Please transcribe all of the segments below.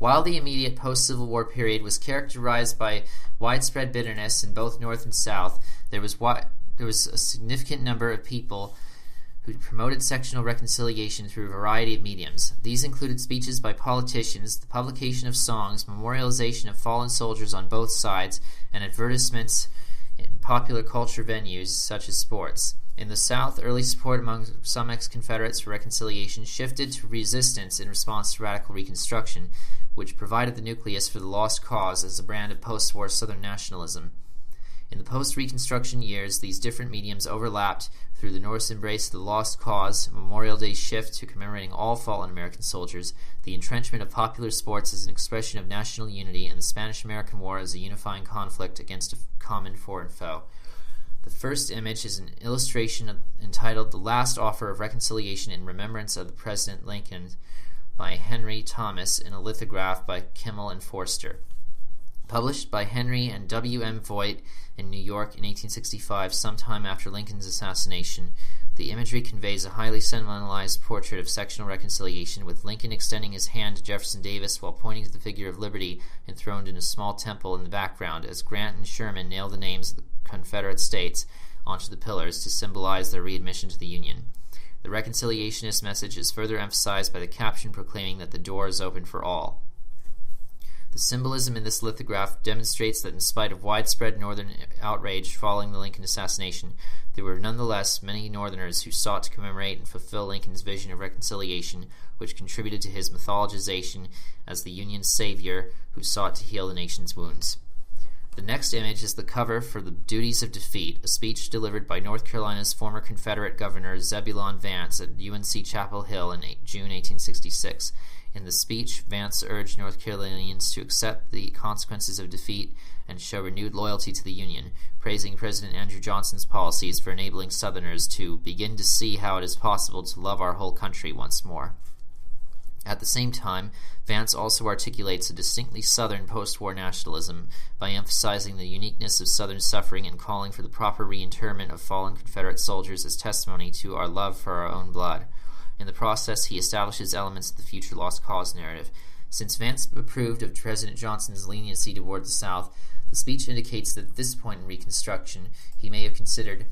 While the immediate post-Civil War period was characterized by widespread bitterness in both North and South, there was a significant number of people who promoted sectional reconciliation through a variety of mediums. These included speeches by politicians, the publication of songs, memorialization of fallen soldiers on both sides, and advertisements in popular culture venues such as sports. In the South, early support among some ex-Confederates for reconciliation shifted to resistance in response to radical Reconstruction, which provided the nucleus for the Lost Cause as a brand of post-war Southern nationalism. In the post-Reconstruction years, these different mediums overlapped through the North's embrace of the Lost Cause, Memorial Day's shift to commemorating all fallen American soldiers, the entrenchment of popular sports as an expression of national unity, and the Spanish-American War as a unifying conflict against a common foreign foe. The first image is an illustration entitled The Last Offer of Reconciliation in Remembrance of the President Lincoln by Henry Thomas in a lithograph by Kimmel and Forster. Published by Henry and W. M. Voigt in New York in 1865, sometime after Lincoln's assassination, the imagery conveys a highly sentimentalized portrait of sectional reconciliation, with Lincoln extending his hand to Jefferson Davis while pointing to the figure of Liberty enthroned in a small temple in the background, as Grant and Sherman nail the names of the Confederate states onto the pillars to symbolize their readmission to the Union. The reconciliationist message is further emphasized by the caption proclaiming that the door is open for all. The symbolism in this lithograph demonstrates that in spite of widespread Northern outrage following the Lincoln assassination, there were nonetheless many Northerners who sought to commemorate and fulfill Lincoln's vision of reconciliation, which contributed to his mythologization as the Union's savior who sought to heal the nation's wounds. The next image is the cover for The Duties of Defeat, a speech delivered by North Carolina's former Confederate Governor Zebulon Vance at UNC Chapel Hill in June 1866. In the speech, Vance urged North Carolinians to accept the consequences of defeat and show renewed loyalty to the Union, praising President Andrew Johnson's policies for enabling Southerners to begin to see how it is possible to love our whole country once more. At the same time, Vance also articulates a distinctly Southern post-war nationalism by emphasizing the uniqueness of Southern suffering and calling for the proper reinterment of fallen Confederate soldiers as testimony to our love for our own blood. In the process, he establishes elements of the future Lost Cause narrative. Since Vance approved of President Johnson's leniency toward the South, the speech indicates that at this point in Reconstruction, he may have considered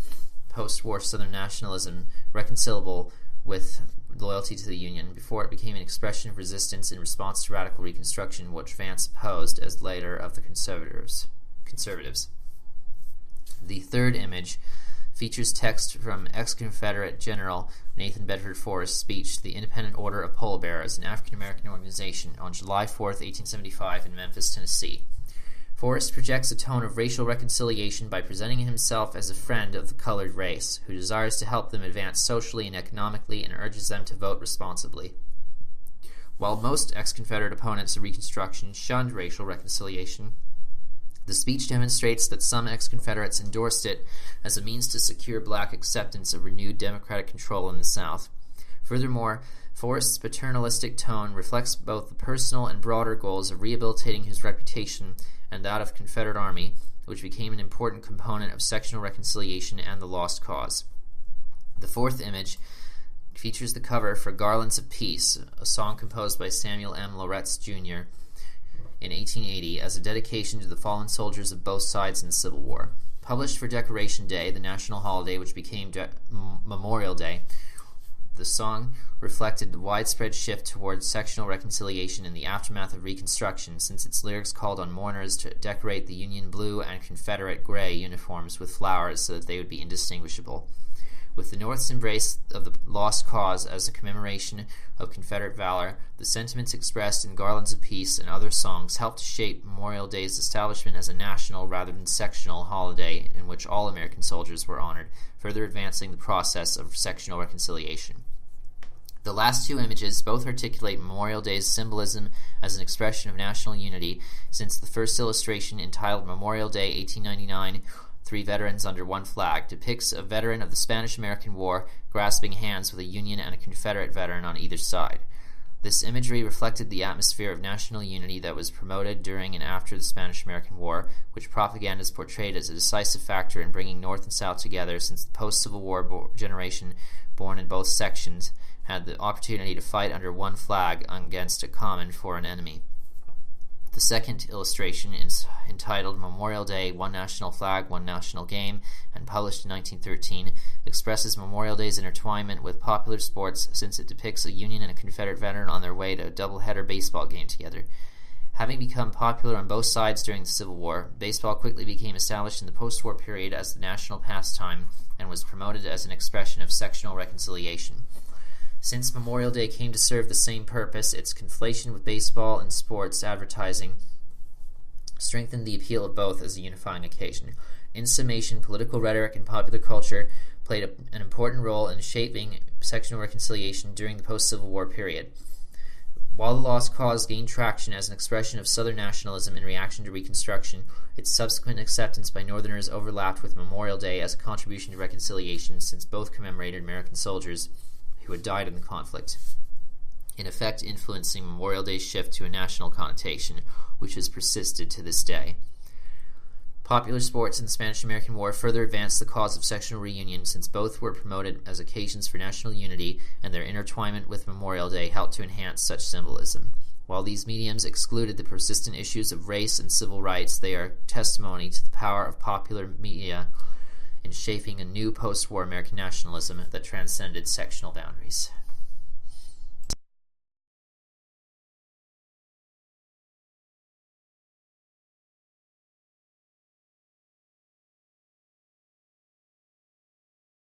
post-war Southern nationalism reconcilable with loyalty to the Union before it became an expression of resistance in response to radical Reconstruction, which Vance opposed as leader of the conservatives. The third image features text from ex-Confederate General Nathan Bedford Forrest's speech to the Independent Order of Pole Bearers, an African-American organization, on July 4, 1875 in Memphis, Tennessee. Forrest projects a tone of racial reconciliation by presenting himself as a friend of the colored race, who desires to help them advance socially and economically and urges them to vote responsibly. While most ex-Confederate opponents of Reconstruction shunned racial reconciliation, the speech demonstrates that some ex-Confederates endorsed it as a means to secure black acceptance of renewed Democratic control in the South. Furthermore, Forrest's paternalistic tone reflects both the personal and broader goals of rehabilitating his reputation and that of the Confederate Army, which became an important component of sectional reconciliation and the Lost Cause. The fourth image features the cover for Garlands of Peace, a song composed by Samuel M. Loretz, Jr., in 1880 as a dedication to the fallen soldiers of both sides in the Civil War. Published for Decoration Day, the national holiday which became Memorial Day, the song reflected the widespread shift towards sectional reconciliation in the aftermath of Reconstruction, since its lyrics called on mourners to decorate the Union blue and Confederate gray uniforms with flowers so that they would be indistinguishable. With the North's embrace of the Lost Cause as a commemoration of Confederate valor, the sentiments expressed in Garlands of Peace and other songs helped to shape Memorial Day's establishment as a national rather than sectional holiday in which all American soldiers were honored, further advancing the process of sectional reconciliation. The last two images both articulate Memorial Day's symbolism as an expression of national unity, since the first illustration, entitled Memorial Day 1899, Three Veterans Under One Flag, depicts a veteran of the Spanish-American War grasping hands with a Union and a Confederate veteran on either side. This imagery reflected the atmosphere of national unity that was promoted during and after the Spanish-American War, which propagandists portrayed as a decisive factor in bringing North and South together, since the post-Civil War generation born in both sections had the opportunity to fight under one flag against a common foreign enemy. The second illustration is entitled Memorial Day, One National Flag, One National Game, and published in 1913, expresses Memorial Day's intertwinement with popular sports since it depicts a Union and a Confederate veteran on their way to a doubleheader baseball game together. Having become popular on both sides during the Civil War, baseball quickly became established in the post-war period as the national pastime and was promoted as an expression of sectional reconciliation. Since Memorial Day came to serve the same purpose, its conflation with baseball and sports advertising strengthened the appeal of both as a unifying occasion. In summation, political rhetoric and popular culture played an important role in shaping sectional reconciliation during the post-Civil War period. While the lost cause gained traction as an expression of Southern nationalism in reaction to Reconstruction, its subsequent acceptance by Northerners overlapped with Memorial Day as a contribution to reconciliation, since both commemorated American soldiers who had died in the conflict, in effect influencing Memorial Day's shift to a national connotation, which has persisted to this day. Popular sports in the Spanish-American War further advanced the cause of sectional reunion, since both were promoted as occasions for national unity, and their intertwinement with Memorial Day helped to enhance such symbolism. While these mediums excluded the persistent issues of race and civil rights, they are testimony to the power of popular media in shaping a new post-war American nationalism that transcended sectional boundaries.